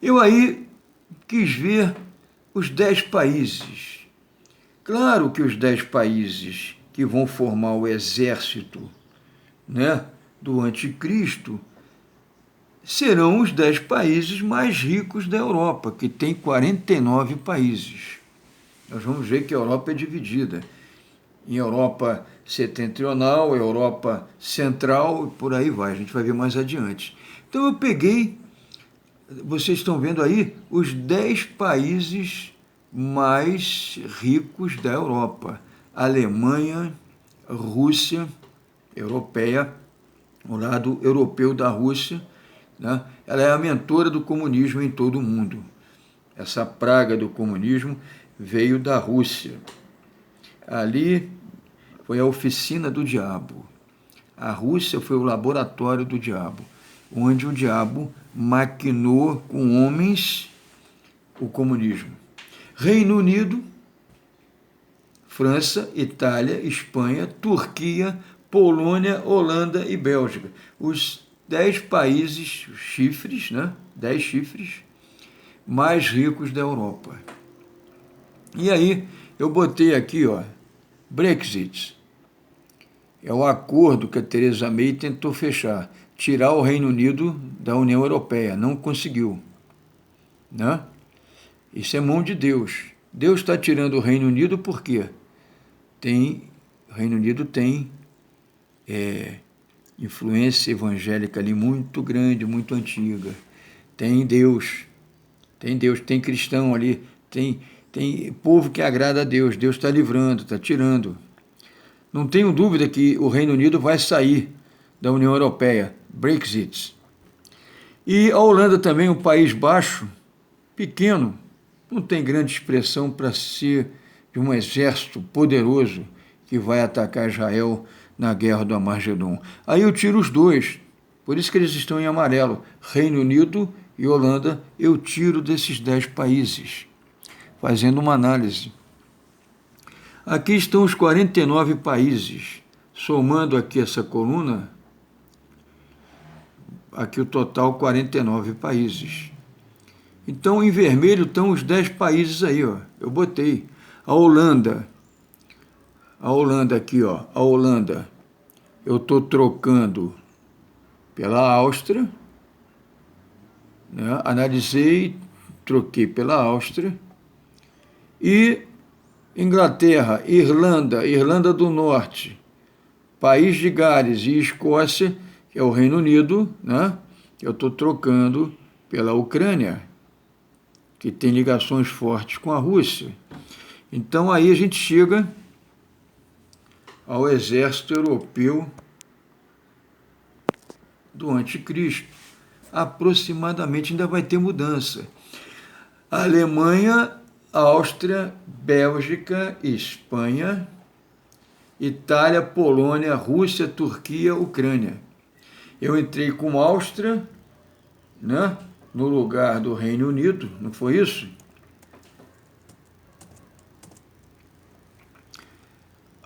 Eu aí quis ver os 10 países. Claro que os 10 países que vão formar o exército, né, do anticristo serão os 10 países mais ricos da Europa, que tem 49 países. Nós vamos ver que a Europa é dividida em Europa setentrional, Europa central e por aí vai. A gente vai ver mais adiante. Então eu peguei, vocês estão vendo aí, os 10 países mais ricos da Europa. Alemanha, Rússia, europeia, o lado europeu da Rússia, né? Ela é a mentora do comunismo em todo o mundo. Essa praga do comunismo veio da Rússia. Ali foi a oficina do diabo. A Rússia foi o laboratório do diabo, onde o diabo maquinou com homens o comunismo. Reino Unido, França, Itália, Espanha, Turquia, Polônia, Holanda e Bélgica. Os 10 países, os chifres, né? 10 chifres mais ricos da Europa. E aí, eu botei aqui, ó, Brexit. É o acordo que a Theresa May tentou fechar, tirar o Reino Unido da União Europeia, não conseguiu, né? Isso é mão de Deus. Deus está tirando o Reino Unido por quê? O Reino Unido tem influência evangélica ali muito grande, muito antiga. Tem Deus, tem cristão ali, tem povo que agrada a Deus. Deus está livrando, está tirando. Não tenho dúvida que o Reino Unido vai sair da União Europeia, Brexit. E a Holanda também, um país baixo, pequeno, não tem grande expressão para ser de um exército poderoso que vai atacar Israel na guerra do Armagedon. Aí eu tiro os dois, por isso que eles estão em amarelo, Reino Unido e Holanda, eu tiro desses 10 países, fazendo uma análise. Aqui estão os 49 países, somando aqui essa coluna, aqui o total 49 países. Então, em vermelho estão os 10 países aí, ó. Eu botei a Holanda aqui, ó, a Holanda, eu estou trocando pela Áustria, né? Analisei, troquei pela Áustria, e Inglaterra, Irlanda do Norte, País de Gales e Escócia, que é o Reino Unido, né? Eu estou trocando pela Ucrânia, que tem ligações fortes com a Rússia. Então aí a gente chega ao exército europeu do anticristo. Aproximadamente, ainda vai ter mudança. Alemanha, Áustria, Bélgica, Espanha, Itália, Polônia, Rússia, Turquia, Ucrânia. Eu entrei com Áustria, né, no lugar do Reino Unido, não foi isso?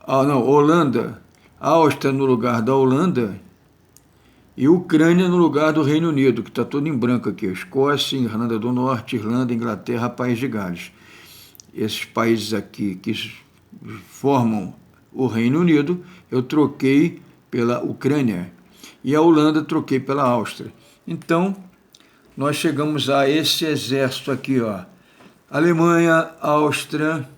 Ah, não, Holanda, Áustria no lugar da Holanda e Ucrânia no lugar do Reino Unido, que está todo em branco aqui, Escócia, Irlanda do Norte, Irlanda, Inglaterra, País de Gales. Esses países aqui que formam o Reino Unido, eu troquei pela Ucrânia. E a Holanda troquei pela Áustria. Então, nós chegamos a esse exército aqui, ó. Alemanha, Áustria,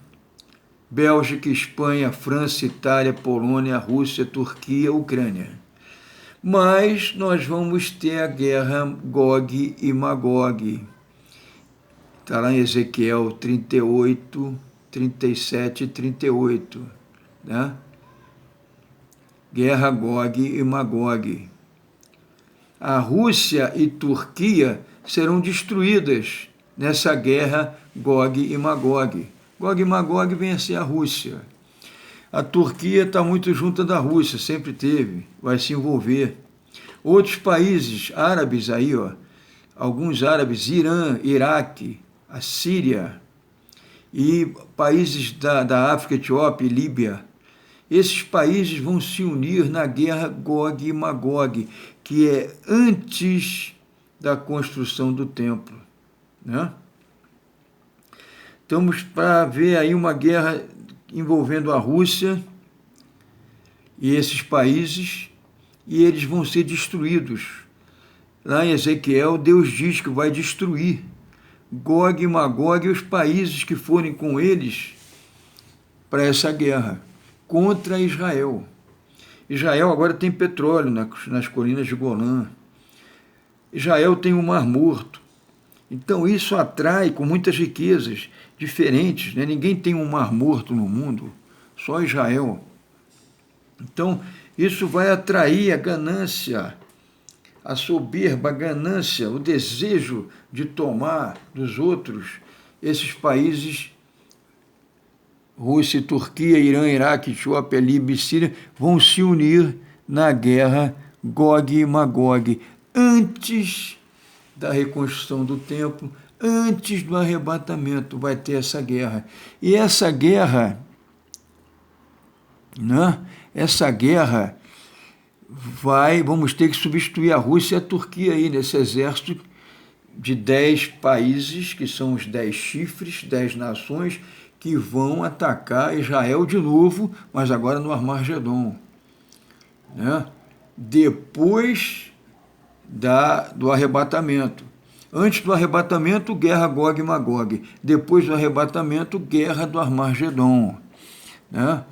Bélgica, Espanha, França, Itália, Polônia, Rússia, Turquia, Ucrânia. Mas nós vamos ter a guerra Gog e Magog. Está lá em Ezequiel 38, 37 e 38. Né? Guerra Gog e Magog. A Rússia e Turquia serão destruídas nessa guerra Gog e Magog. Gog e Magog vem a ser a Rússia. A Turquia está muito junto da Rússia, sempre teve, vai se envolver. Outros países árabes aí, ó, alguns árabes, Irã, Iraque, a Síria e países da África, Etiópia e Líbia. Esses países vão se unir na guerra Gog e Magog, que é antes da construção do templo. né? Estamos para ver aí uma guerra envolvendo a Rússia e esses países, e eles vão ser destruídos. Lá em Ezequiel, Deus diz que vai destruir Gog e Magog e os países que forem com eles para essa guerra contra Israel. Israel agora tem petróleo nas colinas de Golã. Israel tem o Mar Morto. Então isso atrai com muitas riquezas diferentes, né? Ninguém tem um Mar Morto no mundo, só Israel. Então isso vai atrair a ganância, a soberba, a ganância, o desejo de tomar dos outros. Esses países, Rússia, Turquia, Irã, Iraque, Etiópia, Líbia e Síria, vão se unir na guerra Gog e Magog, antes da reconstrução do templo, antes do arrebatamento, vai ter essa guerra. E essa guerra, né? Essa guerra vamos ter que substituir a Rússia e a Turquia aí nesse exército de 10 países, que são os 10 chifres, 10 nações, que vão atacar Israel de novo, mas agora no Armagedon, né? Depois do arrebatamento. Antes do arrebatamento, guerra Gog e Magog. Depois do arrebatamento, guerra do Armagedon, né?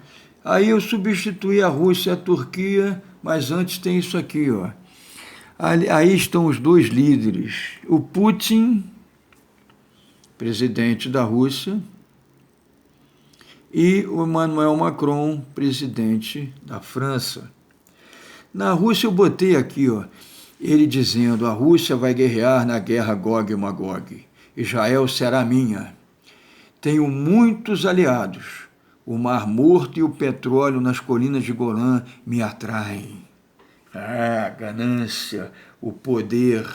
Aí eu substituí a Rússia e a Turquia, mas antes tem isso aqui, ó. Aí estão os dois líderes, o Putin, presidente da Rússia, e o Emmanuel Macron, presidente da França. Na Rússia eu botei aqui, ó, ele dizendo: a Rússia vai guerrear na guerra Gog e Magog. Israel será minha. Tenho muitos aliados. O Mar Morto e o petróleo nas colinas de Golã me atraem. A ganância, o poder.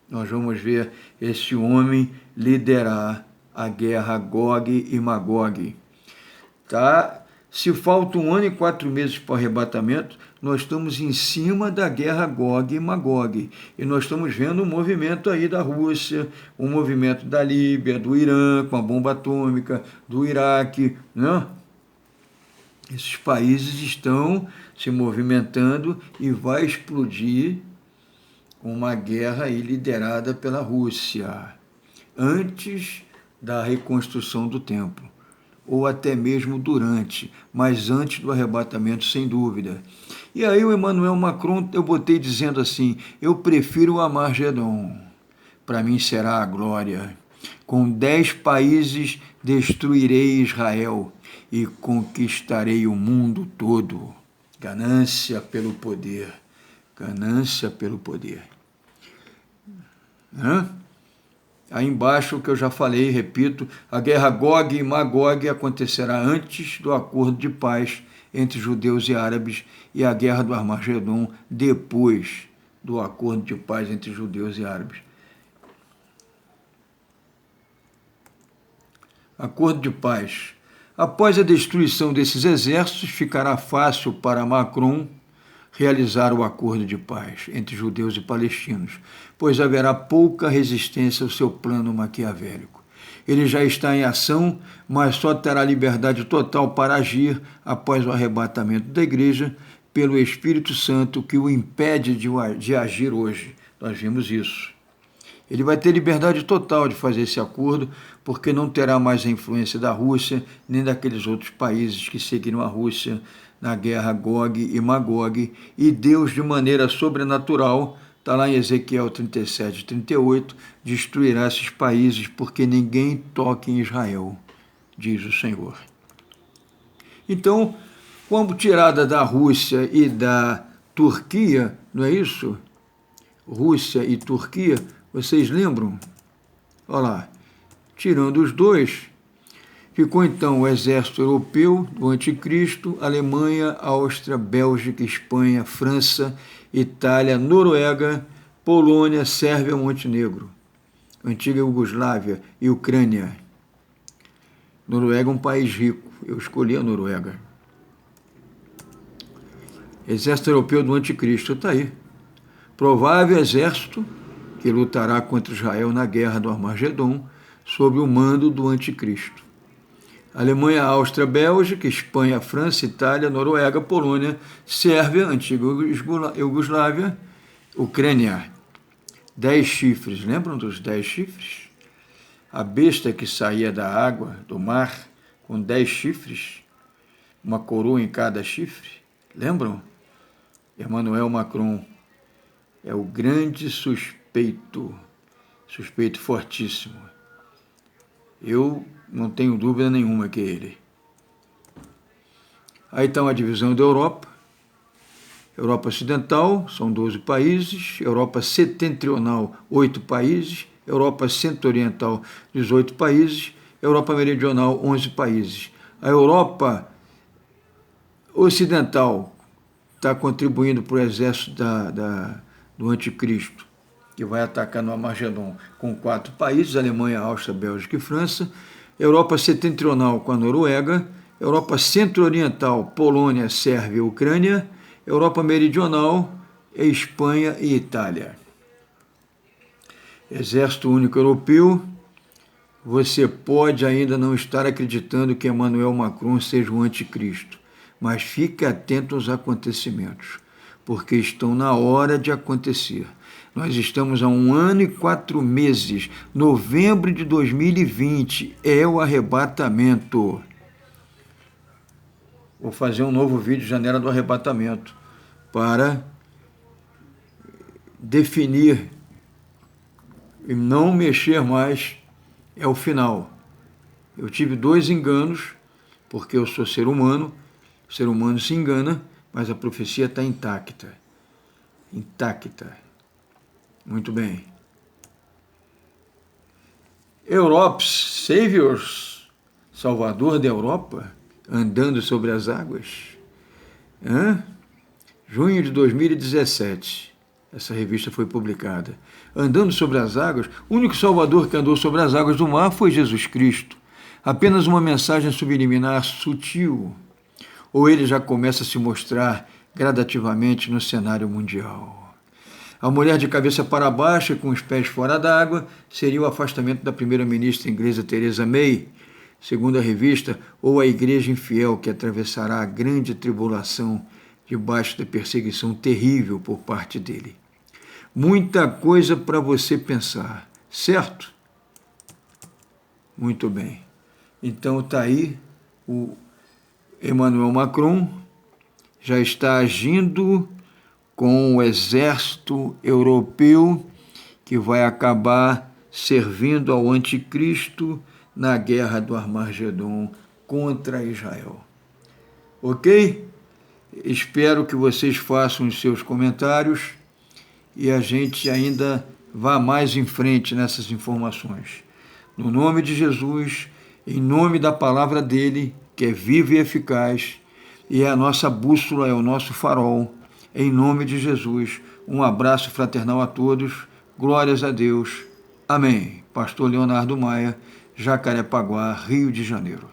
Nós vamos ver esse homem liderar a guerra Gog e Magog. Tá? Se falta 1 ano e 4 meses para o arrebatamento, nós estamos em cima da guerra Gog e Magog. E nós estamos vendo um movimento aí da Rússia, um movimento da Líbia, do Irã, com a bomba atômica, do Iraque, né? Esses países estão se movimentando e vai explodir uma guerra aí liderada pela Rússia, antes da reconstrução do templo, ou até mesmo durante, mas antes do arrebatamento, sem dúvida. E aí o Emmanuel Macron, eu botei dizendo assim: eu prefiro o Armagedon, para mim será a glória. Com 10 países destruirei Israel e conquistarei o mundo todo. Ganância pelo poder. Ganância pelo poder. Aí embaixo, o que eu já falei, repito, a guerra Gog e Magog acontecerá antes do acordo de paz entre judeus e árabes, e a guerra do Armagedon depois do acordo de paz entre judeus e árabes. Acordo de paz. Após a destruição desses exércitos, ficará fácil para Macron realizar o acordo de paz entre judeus e palestinos, pois haverá pouca resistência ao seu plano maquiavélico. Ele já está em ação, mas só terá liberdade total para agir após o arrebatamento da igreja pelo Espírito Santo, que o impede de agir hoje. Nós vimos isso. Ele vai ter liberdade total de fazer esse acordo, porque não terá mais a influência da Rússia, nem daqueles outros países que seguiram a Rússia na guerra Gog e Magog, e Deus, de maneira sobrenatural, está lá em Ezequiel 37, 38, destruirá esses países, porque ninguém toque em Israel, diz o Senhor. Então, como tirada da Rússia e da Turquia, não é isso? Rússia e Turquia, vocês lembram? Olha lá, tirando os dois, ficou então o exército europeu do anticristo, Alemanha, Áustria, Bélgica, Espanha, França, Itália, Noruega, Polônia, Sérvia, Montenegro, antiga Iugoslávia e Ucrânia. Noruega é um país rico, eu escolhi a Noruega. Exército europeu do anticristo, está aí. Provável exército que lutará contra Israel na guerra do Armagedon, sob o mando do Anticristo. Alemanha, Áustria, Bélgica, Espanha, França, Itália, Noruega, Polônia, Sérvia, antiga Iugoslávia, Ucrânia. 10 chifres, lembram dos 10 chifres? A besta que saía da água, do mar, com 10 chifres, uma coroa em cada chifre, lembram? Emmanuel Macron é o grande suspeito fortíssimo. Eu não tenho dúvida nenhuma que é ele. Aí está uma divisão da Europa. Europa Ocidental, são 12 países. Europa Setentrional, 8 países. Europa Centro-Oriental, 18 países. Europa Meridional, 11 países. A Europa Ocidental está contribuindo para o exército do Anticristo, que vai atacar no Armagedon com 4 países, Alemanha, Áustria, Bélgica e França. Europa Setentrional com a Noruega. Europa Centro-Oriental, Polônia, Sérvia e Ucrânia. Europa Meridional, Espanha e Itália. Exército Único Europeu. Você pode ainda não estar acreditando que Emmanuel Macron seja o anticristo, mas fique atento aos acontecimentos, porque estão na hora de acontecer. Nós estamos há 1 ano e 4 meses, novembro de 2020, é o arrebatamento. Vou fazer um novo vídeo, Janela do Arrebatamento, para definir e não mexer mais, é o final. Eu tive 2 enganos, porque eu sou ser humano, o ser humano se engana, mas a profecia está intacta. Intacta. Muito bem. Europe's Saviors, Salvador da Europa, andando sobre as águas. Junho de 2017, essa revista foi publicada. Andando sobre as águas, o único Salvador que andou sobre as águas do mar foi Jesus Cristo. Apenas uma mensagem subliminar sutil, ou ele já começa a se mostrar gradativamente no cenário mundial. A mulher de cabeça para baixo e com os pés fora d'água seria o afastamento da primeira-ministra inglesa Theresa May, segundo a revista, ou a igreja infiel que atravessará a grande tribulação debaixo da perseguição terrível por parte dele. Muita coisa para você pensar, certo? Muito bem. Então está aí o Emmanuel Macron, já está agindo com o exército europeu que vai acabar servindo ao anticristo na guerra do Armagedon contra Israel. Ok? Espero que vocês façam os seus comentários e a gente ainda vá mais em frente nessas informações. No nome de Jesus, em nome da palavra dele, que é viva e eficaz, e é a nossa bússola, é o nosso farol. Em nome de Jesus, um abraço fraternal a todos, glórias a Deus. Amém. Pastor Leonardo Maia, Jacarepaguá, Rio de Janeiro.